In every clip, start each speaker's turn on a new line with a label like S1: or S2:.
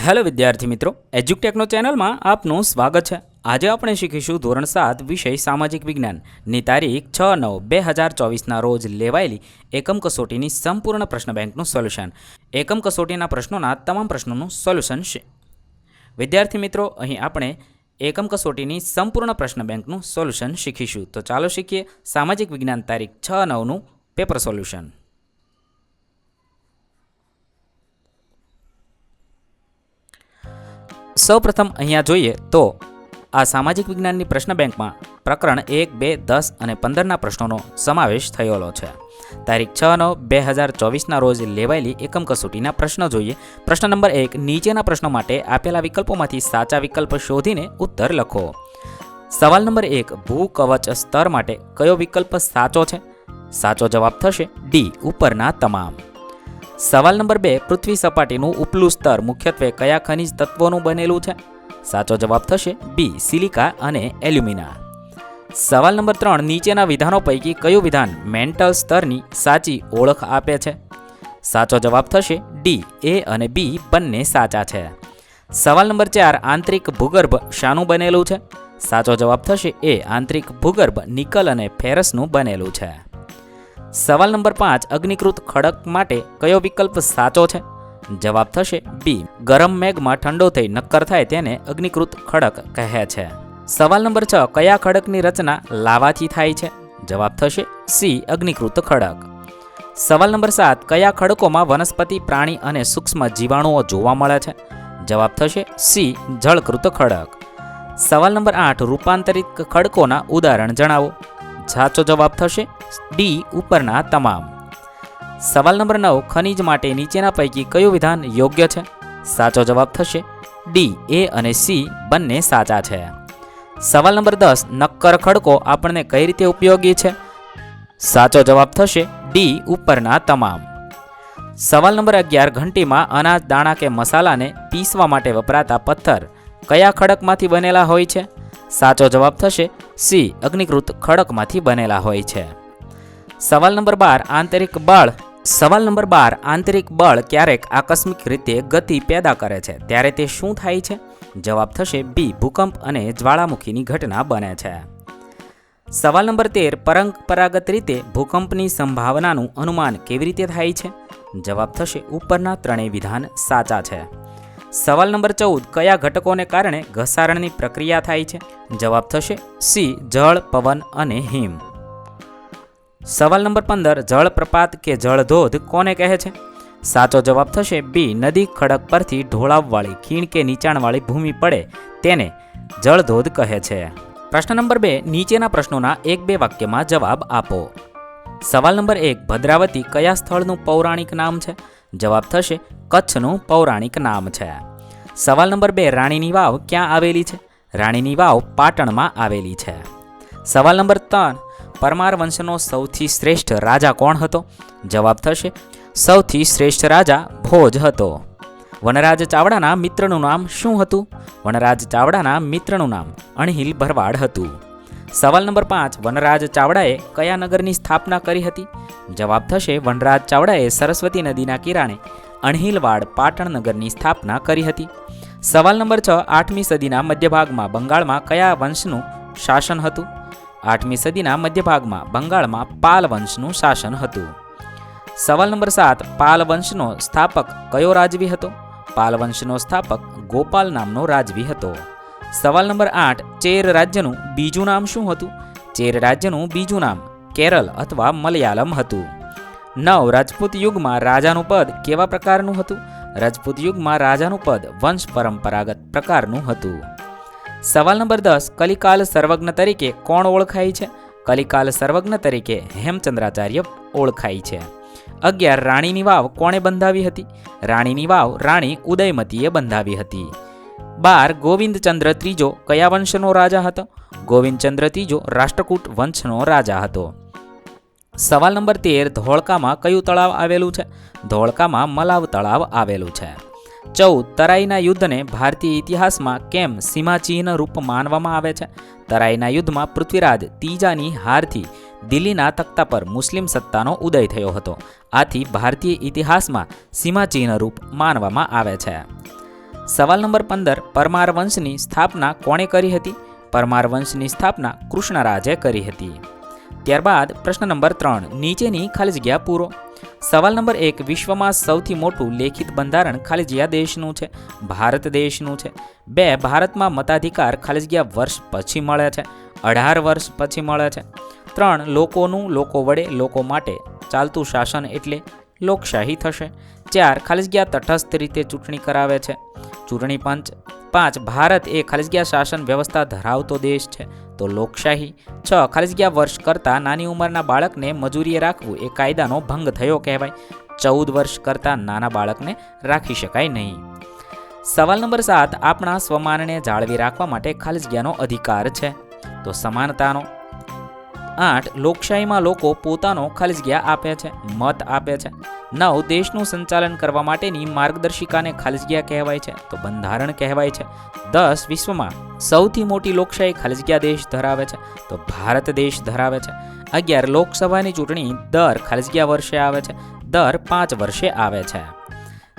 S1: Hello વિદ્યાર્થી મિત્રો, એજ્યુટેકનો ચેનલમાં આપનું સ્વાગત છે। આજે આપણે શીખીશું ધોરણ 7 વિષય સામાજિક વિજ્ઞાનની તારીખ 6/9/2024ના રોજ લેવાયેલી એકમ કસોટીની સંપૂર્ણ પ્રશ્ન બેંકનું સોલ્યુશન। એકમ કસોટીના પ્રશ્નોના તમામ પ્રશ્નોનું સોલ્યુશન છે। વિદ્યાર્થી મિત્રો, અહીં આપણે એકમ કસોટીની સંપૂર્ણ પ્રશ્ન બેંકનું સોલ્યુશન શીખીશું। તો ચાલો શીખીએ સામાજિક વિજ્ઞાન તારીખ 6/9નું પેપર સોલ્યુશન। સૌપ્રથમ અહીંયા જોઈએ તો આ સામાજિક વિજ્ઞાનની પ્રશ્ન બેંકમાં પ્રકરણ 1, 2, 10 અને 15ના પ્રશ્નોનો સમાવેશ થયેલો છે। તારીખ 6/9/2024ના રોજ લેવાયેલી એકમ કસોટીના પ્રશ્નો જોઈએ। પ્રશ્ન નંબર 1, નીચેના પ્રશ્નો માટે આપેલા વિકલ્પોમાંથી સાચા વિકલ્પ શોધીને ઉત્તર લખો। સવાલ નંબર 1, ભૂકવચ સ્તર માટે કયો વિકલ્પ સાચો છે? સાચો જવાબ થશે ડી, ઉપરના તમામ। સવાલ નંબર 2, પૃથ્વી સપાટીનું ઉપલું સ્તર મુખ્યત્વે કયા ખનિજ તત્વોનું બનેલું છે? સાચો જવાબ થશે બી, સિલિકા અને એલ્યુમિના। સવાલ નંબર 3, નીચેના વિધાનો પૈકી કયું વિધાન મેન્ટલ સ્તરની સાચી ઓળખ આપે છે? સાચો જવાબ થશે ડી, એ અને બી બંને સાચા છે। સવાલ નંબર 4, આંતરિક ભૂગર્ભ શાનું બનેલું છે? સાચો જવાબ થશે એ, આંતરિક ભૂગર્ભ નિકલ અને ફેરસનું બનેલું છે। સવાલ નંબર 5, અગ્નિકૃત ખડક માટે કયો વિકલ્પ સાચો છે? જવાબ થશે બી, ગરમ મેઘમાં ઠંડો થઈ નક્કર થાય તેને અગ્નિકૃત ખડક કહે છે। સવાલ નંબર 6, કયા ખડકની રચના લાવાથી થાય છે? જવાબ થશે સી, અગ્નિકૃત ખડક। સવાલ નંબર 7, કયા ખડકોમાં વનસ્પતિ, પ્રાણી અને સૂક્ષ્મ જીવાણુઓ જોવા મળે છે? જવાબ થશે સી, જળકૃત ખડક। સવાલ નંબર 8, રૂપાંતરિત ખડકોના ઉદાહરણ જણાવો। સાચો જવાબ થશે ડી, ઉપરના તમામ। સવાલ નંબર 9, ખનિજ માટે નીચેના પૈકી કયું વિધાન યોગ્ય છે? સાચો જવાબ થશે ડી, એ અને સી બંને સાચા છે। સવાલ નંબર 10, નક્કર ખડકો આપણને કઈ રીતે ઉપયોગી છે? સાચો જવાબ થશે ડી, ઉપરના તમામ। સવાલ નંબર 11, ઘંટીમાં અનાજ, દાણા કે મસાલાને પીસવા માટે વપરાતા પથ્થર કયા ખડકમાંથી બનેલા હોય છે? સાચો જવાબ થશે સી, અગ્નિકૃત ખડકમાંથી બનેલા હોય છે। સવાલ નંબર 12, આંતરિક બળ ક્યારેક આકસ્મિક રીતે ગતિ પેદા કરે છે ત્યારે તે શું થાય છે? જવાબ થશે બી, ભૂકંપ અને જ્વાળામુખીની ઘટના બને છે। સવાલ નંબર 13, પરંપરાગત રીતે ભૂકંપની સંભાવનાનું અનુમાન કેવી રીતે થાય છે? જવાબ થશે ઉપરના ત્રણેય વિધાન સાચા છે। સવાલ નંબર 14, કયા ઘટકોને કારણે ઘસારણની પ્રક્રિયા થાય છે? જવાબ થશે સી, જળ, પવન અને હિમ। સવાલ નંબર 15, જળપ્રપાત કે જળધોધ કોને કહે છે? સાચો જવાબ થશે બી, નદી ખડક પરથી ઢોળાવવાળી ખીણ કે નીચાણવાળી ભૂમિ પડે તેને જળધોધ કહે છે। પ્રશ્ન નંબર 2, નીચેના પ્રશ્નોના 1-2 વાક્યમાં જવાબ આપો। સવાલ નંબર 1, ભદ્રાવતી કયા સ્થળનું પૌરાણિક નામ છે? જવાબ થશે કચ્છનું પૌરાણિક નામ છે। સવાલ નંબર 2, રાણીની વાવ ક્યાં આવેલી છે? રાણીની વાવ પાટણમાં આવેલી છે। સવાલ નંબર 3, પરમાર વંશનો સૌથી શ્રેષ્ઠ રાજા કોણ હતો? જવાબ થશે સૌથી શ્રેષ્ઠ રાજા ભોજ હતો। વનરાજ ચાવડાના મિત્રનું નામ શું હતું? વનરાજ ચાવડાના મિત્રનું નામ અણહિલ ભરવાડ હતું। સવાલ નંબર 5, વનરાજ ચાવડાએ કયા નગરની સ્થાપના કરી હતી? જવાબ થશે વનરાજ ચાવડાએ સરસ્વતી નદીના કિનારે અણહિલવાડ પાટણ નગરની સ્થાપના કરી હતી। સવાલ નંબર 6, 8મી સદીના મધ્યભાગમાં બંગાળમાં કયા વંશનું શાસન હતું? 8મી સદીના મધ્યભાગમાં બંગાળમાં પાલ વંશનું શાસન હતું। સવાલ નંબર 7, પાલ વંશનો સ્થાપક કયો રાજવી હતો? પાલ વંશનો સ્થાપક ગોપાલ નામનો રાજવી હતો। સવાલ નંબર 8, ચેર રાજ્યનું બીજું નામ શું હતું? ચેર રાજ્યનું બીજું નામ કેરળ અથવા મલયાલમ હતું। 9, રાજપૂત યુગમાં રાજાનું પદ કેવા પ્રકારનું હતું? રાજપૂત યુગમાં રાજાનું પદ વંશ પરંપરાગત પ્રકારનું હતું। સવાલ નંબર 10, કલિકાલ સર્વજ્ઞ તરીકે કોણ ઓળખાય છે? કલિકાલ સર્વજ્ઞ તરીકે હેમચંદ્રાચાર્ય ઓળખાય છે। 11, રાણીની વાવ કોણે બંધાવી હતી? રાણીની વાવ રાણી ઉદયમતીએ બંધાવી હતી। 12, ગોવિંદચંદ્ર ત્રીજો કયા વંશનો રાજા હતો? ગોવિંદચંદ્ર ત્રીજો રાષ્ટ્રકૂટ વંશનો રાજા હતો। સવાલ નંબર 13, ધોળકામાં કયું તળાવ આવેલું છે? ધોળકામાં મલાવ તળાવ આવેલું છે। 14, તરાઈના યુદ્ધને ભારતીય ઇતિહાસમાં કેમ સીમાચિહ્ન રૂપ માનવામાં આવે છે? તરાઈના યુદ્ધમાં પૃથ્વીરાજ ત્રીજાની હારથી દિલ્હીના તખ્તા પર મુસ્લિમ સત્તાનો ઉદય થયો હતો, આથી ભારતીય ઇતિહાસમાં સીમાચિહ્ન રૂપ માનવામાં આવે છે। સવાલ નંબર 15, પરમાર વંશની સ્થાપના કોણે કરી હતી? પરમાર વંશની સ્થાપના કૃષ્ણરાજે કરી હતી. ત્યારબાદ પ્રશ્ન નંબર 3, નીચેની ખાલી જગ્યા પૂરો. સવાલ નંબર 1, વિશ્વમાં સૌથી મોટું લેખિત બંધારણ ખાલી જગ્યા દેશનું છે? ભારત દેશનું છે. 2, ભારતમાં મતાધિકાર ખાલી જગ્યા વર્ષ પછી મળે છે? 18 વર્ષ પછી મળે છે. 3, લોકોનું લોકો વડે લોકો માટે ચાલતું શાસન એટલે લોકશાહી થશે. 4, ખાલી જગ્યા તટસ્થ રીતે ચૂંટણી કરાવે છે? ચૂંટણી પંચ. 5, ભારત એ ખાલી જગ્યા શાસન વ્યવસ્થા ધરાવતો દેશ છે? તો લોકશાહી. 6, ખાલી જગ્યા વર્ષ કરતાં નાની ઉંમરના બાળકને મજૂરીએ રાખવું એ કાયદાનો ભંગ થયો કહેવાય? 14 વર્ષ કરતાં નાના બાળકને રાખી શકાય નહીં. સવાલ નંબર 7, આપણા સ્વમાનને જાળવી રાખવા માટે ખાલી જગ્યાનો અધિકાર છે? તો સમાનતાનો. 8, લોકશાહીમાં લોકો પોતાનો ખાલી જગ્યા આપે છે, મત આપે છે? 9, દેશનું સંચાલન કરવા માટેની માર્ગદર્શિકાને ખાલી જગ્યા કહેવાય છે? તો બંધારણ કહેવાય છે. 10, વિશ્વમાં સૌથી મોટી લોકશાહી ખાલી જગ્યા દેશ ધરાવે છે? તો ભારત દેશ ધરાવે છે. 11, લોકસભાની ચૂંટણી દર ખાલી જગ્યા વર્ષે આવે છે? દર 5 વર્ષે આવે છે.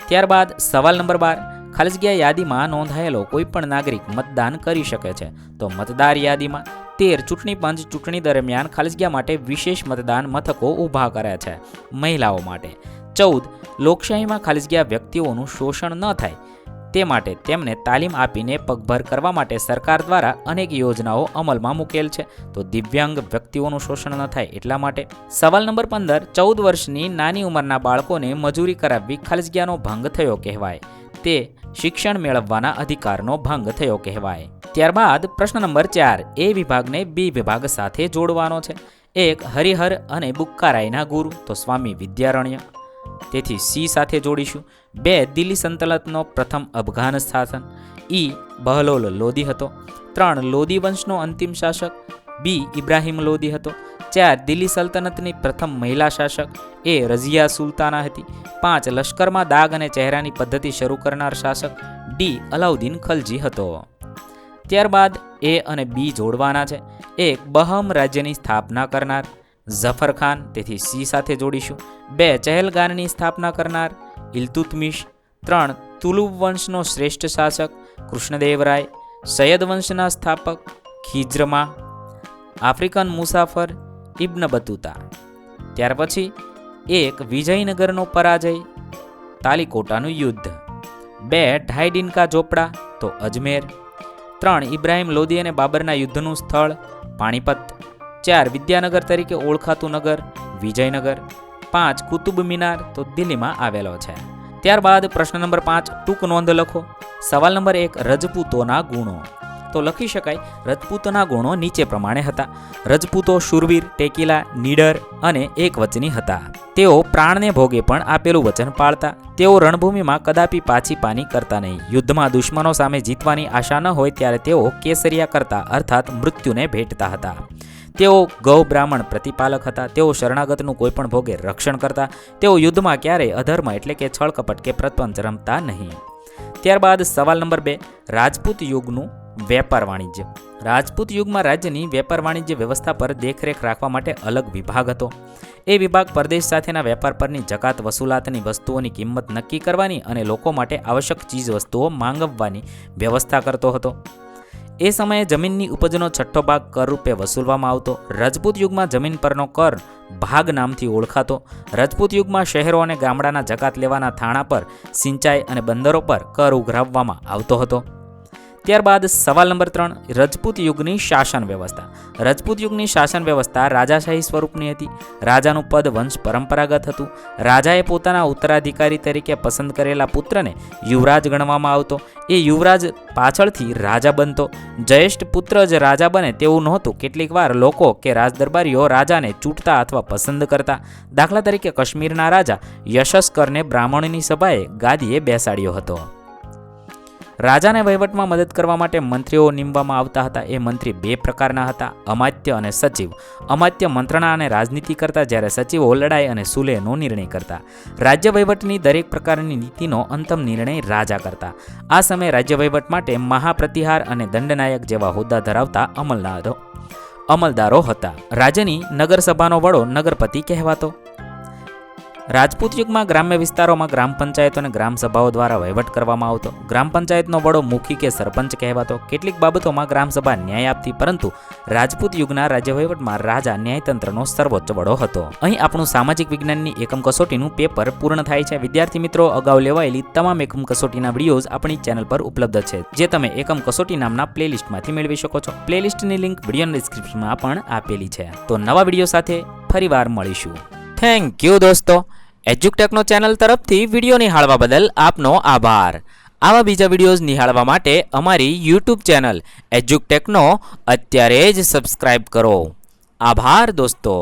S1: ત્યારબાદ સવાલ નંબર 12, ખાલી જગ્યા યાદીમાં નોંધાયેલો કોઈ પણ નાગરિક મતદાન કરી શકે છે? તો મતદાર યાદીમાં. 13, ચૂંટણી પંચ ચૂંટણી દરમિયાન ખાલી જગ્યા માટે વિશેષ મતદાન મથકો ઊભા કરે છે મહિલાઓ માટે. 14, લોકશાહીમાં ખાલી જગ્યા વ્યક્તિઓનું શોષણ ન થાય તે માટે તેમને તાલીમ આપીને પગભર કરવા માટે સરકાર દ્વારા અનેક યોજનાઓ અમલમાં મૂકેલ છે? તો દિવ્યાંગ વ્યક્તિઓનું શોષણ ન થાય એટલા માટે. સવાલ નંબર 15, 14 વર્ષની નાની ઉંમરના બાળકોને મજૂરી કરાવવી ખાલી જગ્યાનો ભંગ થયો કહેવાય? તે શિક્ષણ મેળવવાના અધિકારનો ભંગ થયો કહેવાય. ત્યારબાદ પ્રશ્ન નંબર 4, એ વિભાગને બી વિભાગ સાથે જોડવાનો છે. 1, હરિહર અને બુક્કારાયના ગુરુ? તો સ્વામી વિદ્યારણ્ય. તેથી સી સાથે જોડીશું. 2, દિલ્હી સલ્તનતનો પ્રથમ અફઘાન શાસન? બહલોલ લોદી હતો. 3, લોદી વંશનો અંતિમ શાસક? બી, ઇબ્રાહિમ લોદી હતો. 4, દિલ્હી સલ્તનતની પ્રથમ મહિલા શાસક? રઝિયા સુલતાના હતી. 5, લશ્કરમાં દાગ અને ચહેરાની પદ્ધતિ શરૂ કરનાર શાસક? ડી, અલાઉદ્દીન ખલજી હતો. ત્યારબાદ એ અને બી જોડવાના છે. 1, બહમ રાજ્યની સ્થાપના કરનાર? ઝફર ખાન. તેથી સી સાથે જોડીશું. 2, ચહેલગાનની સ્થાપના કરનાર? ઇલ્તુત્મિશ. 3, તુલુબ વંશનો શ્રેષ્ઠ શાસક? કૃષ્ણદેવરાય. સૈયદ વંશના સ્થાપક? ખિજ્રમા. આફ્રિકન મુસાફર? ઇબ્ન બતુતા. ત્યાર પછી 1, વિજયનગરનો પરાજય? તાલીકોટાનું યુદ્ધ. 2, ઢાઈ ડિનકા ચોપડા? તો અજમેર. 3, ઇબ્રાહિમ લોદી અને બાબરના યુદ્ધનું સ્થળ? પાણીપત. 4, વિદ્યાનગર તરીકે ઓળખાતું નગર? વિજયનગર. 5, કુતુબ મિનાર? તો દિલ્હીમાં આવેલો છે. ત્યારબાદ પ્રશ્ન નંબર 5, ટૂંક નોંધ લખો. સવાલ નંબર 1, રજપૂતોના ગુણો? તો લખી શકાય, રજપૂતોના ગુણો નીચે પ્રમાણે હતા. રજપૂતો શૂરવીર, ટેકીલા, નીડર અને એકવચની હતા. તેઓ પ્રાણને ભોગે પણ આપેલું વચન પાળતા. તેઓ રણભૂમિમાં કદાપી પાછી પાની કરતા નહીં. યુદ્ધમાં દુશ્મનો સામે જીતવાની આશા ન હોય ત્યારે તેઓ કેસરિયા કરતા અર્થાત મૃત્યુને ભેટતા હતા. તેઓ ગૌ બ્રાહ્મણ પ્રતિપાલક હતા. તેઓ શરણાગતનું કોઈ પણ ભોગે રક્ષણ કરતા. તેઓ યુદ્ધમાં ક્યારેય અધર્મ એટલે કે છળકપટ કે પ્રપંચ રમતા નહીં. ત્યારબાદ સવાલ નંબર 2, રાજપૂત યુગનું વેપાર વાણિજ્ય? રાજપૂત યુગમાં રાજ્યની વેપાર વાણિજ્ય વ્યવસ્થા પર દેખરેખ રાખવા માટે અલગ વિભાગ હતો. એ વિભાગ પરદેશ સાથેના વેપાર પરની જકાત વસૂલાતની વસ્તુઓની કિંમત નક્કી કરવાની અને લોકો માટે આવશ્યક ચીજ વસ્તુઓ માંગવવાની વ્યવસ્થા કરતો હતો. એ સમયે જમીનની ઉપજનો છઠ્ઠો ભાગ કર રૂપે વસૂલવામાં આવતો. રાજપૂત યુગમાં જમીન પરનો કર ભાગ નામથી ઓળખાતો. રાજપૂત યુગમાં શહેરો અને ગામડાના જકાત લેવાના થાણા પર, સિંચાઈ અને બંદરો પર કર ઉઘરાવવામાં આવતો હતો. ત્યારબાદ સવાલ નંબર 3, રજપૂત યુગની શાસન વ્યવસ્થા? રજપૂત યુગની શાસન વ્યવસ્થા રાજાશાહી સ્વરૂપની હતી. રાજાનું પદ વંશ પરંપરાગત હતું. રાજાએ પોતાના ઉત્તરાધિકારી તરીકે પસંદ કરેલા પુત્રને યુવરાજ ગણવામાં આવતો. એ યુવરાજ પાછળથી રાજા બનતો. જ્યેષ્ઠ પુત્ર જ રાજા બને તેવું નહોતું. કેટલીક વાર લોકો કે રાજદરબારીઓ રાજાને ચૂંટતા અથવા પસંદ કરતા. દાખલા તરીકે કાશ્મીરના રાજા યશસ્કરને બ્રાહ્મણની સભાએ ગાદીએ બેસાડ્યો હતો. રાજાને વહીવટમાં મદદ કરવા માટે મંત્રીઓ નીમવામાં આવતા હતા. એ મંત્રી 2 પ્રકારના હતા, અમાત્ય અને સચિવ. અમાત્ય મંત્રણા અને રાજનીતિ કરતા, જ્યારે સચિવો લડાઈ અને સુલેહનો નિર્ણય કરતા. રાજ્ય વહીવટની દરેક પ્રકારની નીતિનો અંતિમ નિર્ણય રાજા કરતા. આ સમયે રાજ્ય વહીવટ માટે મહાપ્રતિહાર અને દંડનાયક જેવા હોદ્દા ધરાવતા અમલદારો હતા. રાજ્યની નગરસભાનો વડો નગરપતિ કહેવાતો. રાજપૂત યુગમાં ગ્રામ્ય વિસ્તારોમાં ગ્રામ પંચાયતો અને ગ્રામ સભાઓ દ્વારા વહીવટ કરવામાં આવતો. ગ્રામ પંચાયતનો વડો મુખી કે સરપંચ કહેવાતો. કેટલીક બાબતોમાં ગ્રામસભા ન્યાય આપતી, પરંતુ રાજપૂત યુગના રાજ્ય વહીવટમાં રાજા ન્યાયતંત્રનો સર્વોચ્ચ વડો હતો. અહીં આપણું સામાજિક વિજ્ઞાનની એકમ કસોટીનું પેપર પૂર્ણ થાય છે. વિદ્યાર્થી મિત્રો, અગાઉ લેવાયેલી તમામ એકમ કસોટીના વિડીયોઝ આપણી ચેનલ પર ઉપલબ્ધ છે, જે તમે એકમ કસોટી નામના પ્લેલિસ્ટમાંથી મેળવી શકો છો. પ્લેલિસ્ટની લિંક વિડીયોના ડિસ્ક્રિપ્શનમાં પણ આપેલી છે. તો નવા વિડીયો સાથે ફરીવાર મળીશું. થેન્ક યુ દોસ્તો. એજ્યુકટેકનો ચેનલ તરફથી વિડીયો નિહાળવા બદલ આપનો આભાર. આવા બીજા વિડીયોઝ નિહાળવા માટે અમારી યુટ્યુબ ચેનલ એજ્યુકટેકનો અત્યારે જ સબસ્ક્રાઇબ કરો. આભાર દોસ્તો.